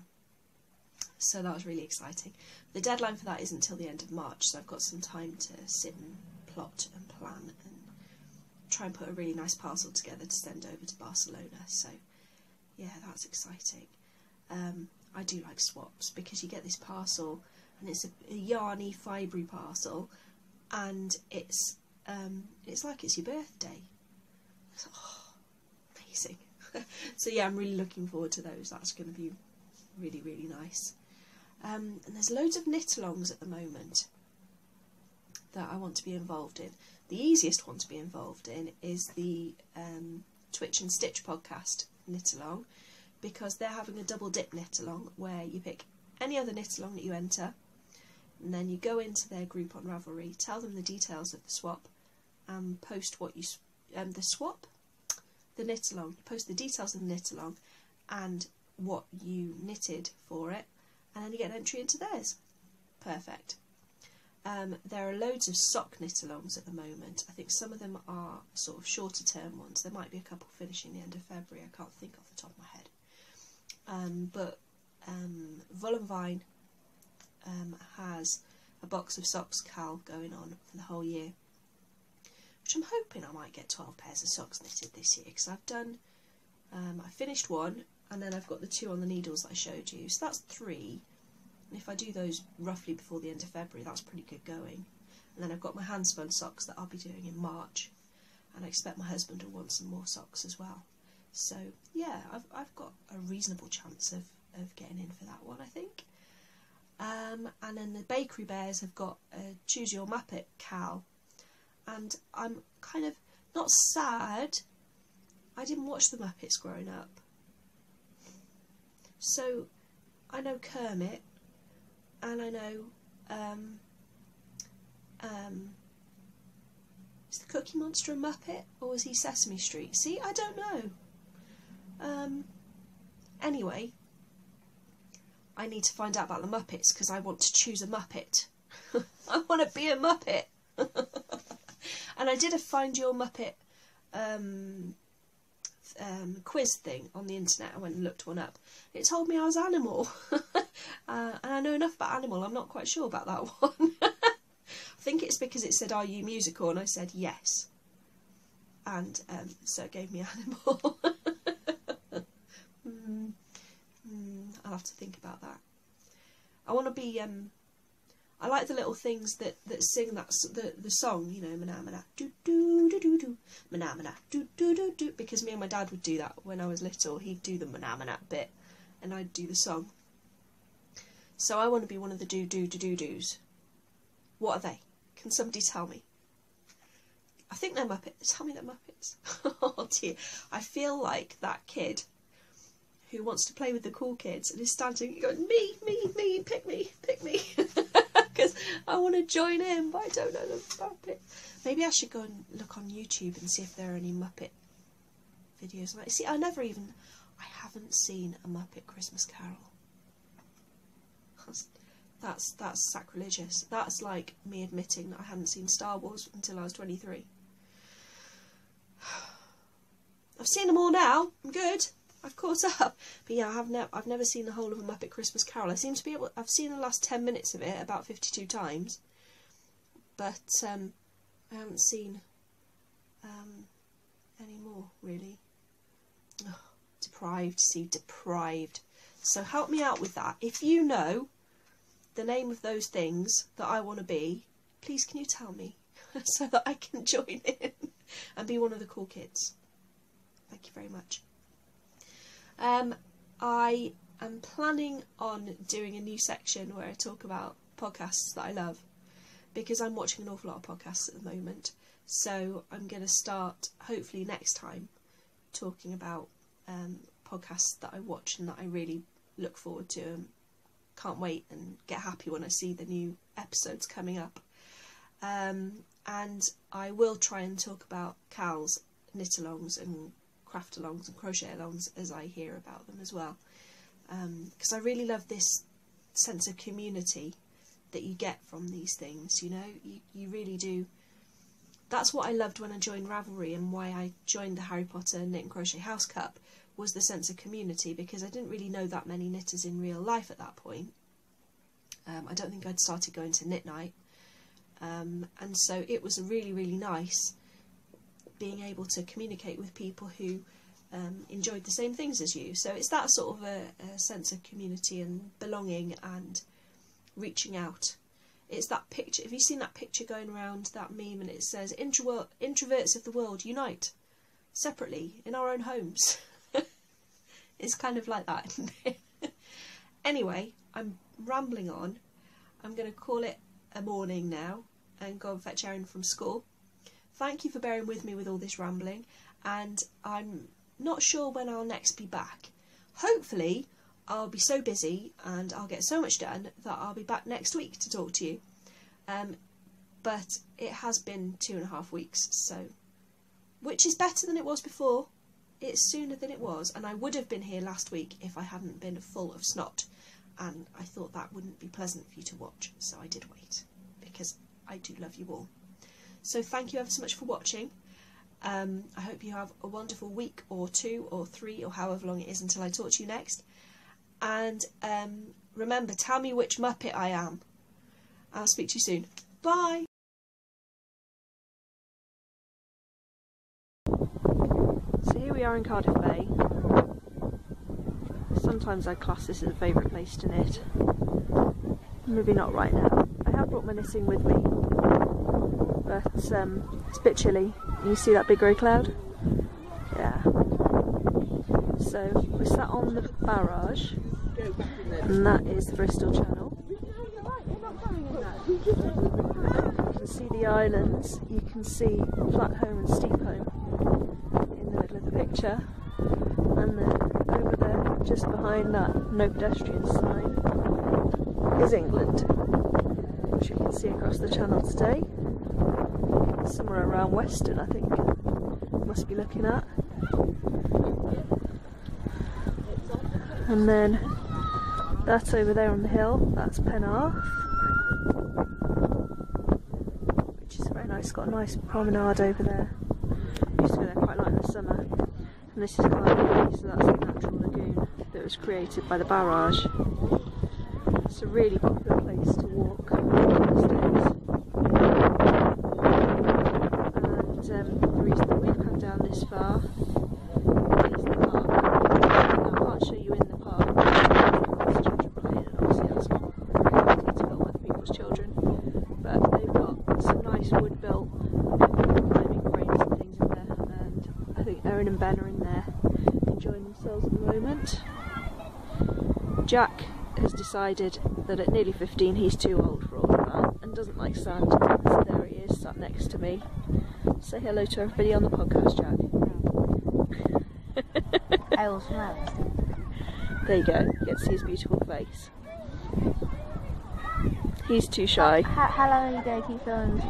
So that was really exciting. The deadline for that isn't until the end of March, so I've got some time to sit and plot and plan and try and put a really nice parcel together to send over to Barcelona. So yeah, that's exciting. I do like swaps because you get this parcel and it's a yarny, fibrey parcel, and it's like it's your birthday. It's, oh, amazing. So yeah, I'm really looking forward to those. That's going to be really, really nice. And there's loads of knit-alongs at the moment that I want to be involved in. The easiest one to be involved in is the Twitch and Stitch podcast knit-along, because they're having a double dip knit-along where you pick any other knit-along that you enter, and then you go into their group on Ravelry, tell them the details of the swap, and post what you... the knit-along. You post the details of the knit-along and what you knitted for it, and then you get an entry into theirs. Perfect. There are loads of sock knit-alongs at the moment. I think some of them are sort of shorter term ones. There might be a couple finishing the end of February. I can't think off the top of my head. But Wool and Vine has a box of socks cal going on for the whole year, which I'm hoping I might get 12 pairs of socks knitted this year, because I've done, I finished one, and then I've got the 2 on the needles that I showed you, so that's 3, and if I do those roughly before the end of February, that's pretty good going. And then I've got my hand spun socks that I'll be doing in March, and I expect my husband will want some more socks as well. So yeah, I've got a reasonable chance of getting in for that one, I think. And then the Bakery Bears have got a Choose Your Muppet cal, and I'm kind of not sad. I didn't watch the Muppets growing up, so I know Kermit, and I know is the Cookie Monster a Muppet, or was he Sesame Street? See, I don't know. Anyway, I need to find out about the Muppets because I want to choose a Muppet. I want to be a Muppet. And I did a Find Your Muppet quiz thing on the internet. I went and looked one up. It told me I was Animal. And I know enough about Animal, I'm not quite sure about that one. I think it's because it said, "Are you musical?" and I said yes. And so it gave me Animal. I'll have to think about that. I want to be... I like the little things that sing that the song, you know, mana mana do do do do do, mana mana do do do do, because me and my dad would do that when I was little. He'd do the mana mana bit, and I'd do the song. So I want to be one of the do do do do do's. What are they? Can somebody tell me? I think they're Muppets. Tell me they're Muppets. Oh dear, I feel like that kid who wants to play with the cool kids and is standing going, me, pick me, because I want to join in, but I don't know the Muppet. Maybe I should go and look on YouTube and see if there are any Muppet videos. See, I haven't seen a Muppet Christmas Carol. That's sacrilegious. That's like me admitting that I hadn't seen Star Wars until I was 23. I've seen them all now. I'm good. I've caught up. But yeah, I've never seen the whole of A Muppet Christmas Carol. I seem to be able. I've seen the last 10 minutes of it about 52 times, but I haven't seen any more really. Oh, deprived. See, deprived. So help me out with that. If you know the name of those things that I want to be, please can you tell me so that I can join in and be one of the cool kids. Thank you very much. I am planning on doing a new section where I talk about podcasts that I love, because I'm watching an awful lot of podcasts at the moment. So I'm going to start, hopefully next time, talking about podcasts that I watch and that I really look forward to and can't wait and get happy when I see the new episodes coming up. And I will try and talk about Cal's knit-alongs and craft-alongs and crochet-alongs as I hear about them as well. Because I really love this sense of community that you get from these things, you know, you really do. That's what I loved when I joined Ravelry, and why I joined the Harry Potter Knit and Crochet House Cup, was the sense of community, because I didn't really know that many knitters in real life at that point. I don't think I'd started going to knit night, and so it was really, really nice being able to communicate with people who enjoyed the same things as you. So it's that sort of a sense of community and belonging and reaching out. It's that picture. Have you seen that picture going around, that meme, and it says introverts of the world unite separately in our own homes? It's kind of like that, isn't it? Anyway, I'm rambling on. I'm going to call it a morning now and go and fetch Erin from school. Thank you for bearing with me with all this rambling, and I'm not sure when I'll next be back. Hopefully I'll be so busy and I'll get so much done that I'll be back next week to talk to you. But it has been 2.5 weeks, so, which is better than it was before. It's sooner than it was, and I would have been here last week if I hadn't been full of snot, and I thought that wouldn't be pleasant for you to watch, so I did wait, because I do love you all. So thank you ever so much for watching. I hope you have a wonderful week or 2 or 3 or however long it is until I talk to you next. And remember, tell me which Muppet I am. I'll speak to you soon. Bye! So here we are in Cardiff Bay. Sometimes I class this as a favourite place to knit. Maybe not right now. I have brought my knitting with me, but it's a bit chilly. You see that big grey cloud? Yeah. So we're sat on the barrage, and that is the Bristol Channel. You can see the islands, you can see Flatholme and Steephome in the middle of the picture, and then over there, just behind that no pedestrian sign, is England, which you can see across the channel today. Somewhere around Western, I think, must be looking at. And then that's over there on the hill, that's Penarth, which is very nice. It's got a nice promenade over there. I used to go there quite a lot in the summer. And this is Cardiff, so that's the natural lagoon that was created by the barrage. It's a really popular place to walk these days. And the reason that we've come down this far is the park. Now, I can't show you in the park because children playing, and obviously that's not really to film other people's children, but they've got some nice wood-built climbing frames and things in there, and I think Erin and Ben are in there enjoying themselves at the moment. Jack has decided that at nearly 15 he's too old for all of that and doesn't like sand, so there he is, sat next to me. Say hello to everybody on the podcast, Jack. I will smile. There you go, you get to see his beautiful face. He's too shy. How long are you going to keep filming this?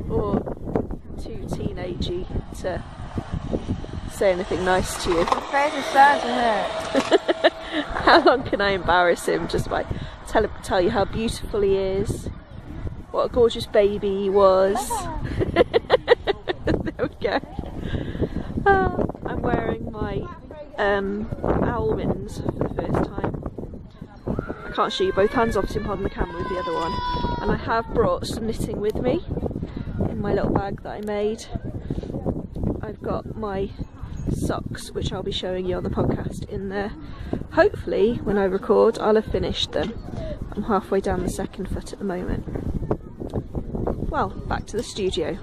Or too teenagey to say anything nice to you. Your face is starting to hurt. How long can I embarrass him just by tell you how beautiful he is? What a gorgeous baby he was. There we go. I'm wearing my owl mittens for the first time. I can't show you both hands, obviously I'm holding the camera with the other one. And I have brought some knitting with me in my little bag that I made. I've got my socks, which I'll be showing you on the podcast, in there. Hopefully when I record I'll have finished them. I'm halfway down the second foot at the moment. Well, back to the studio.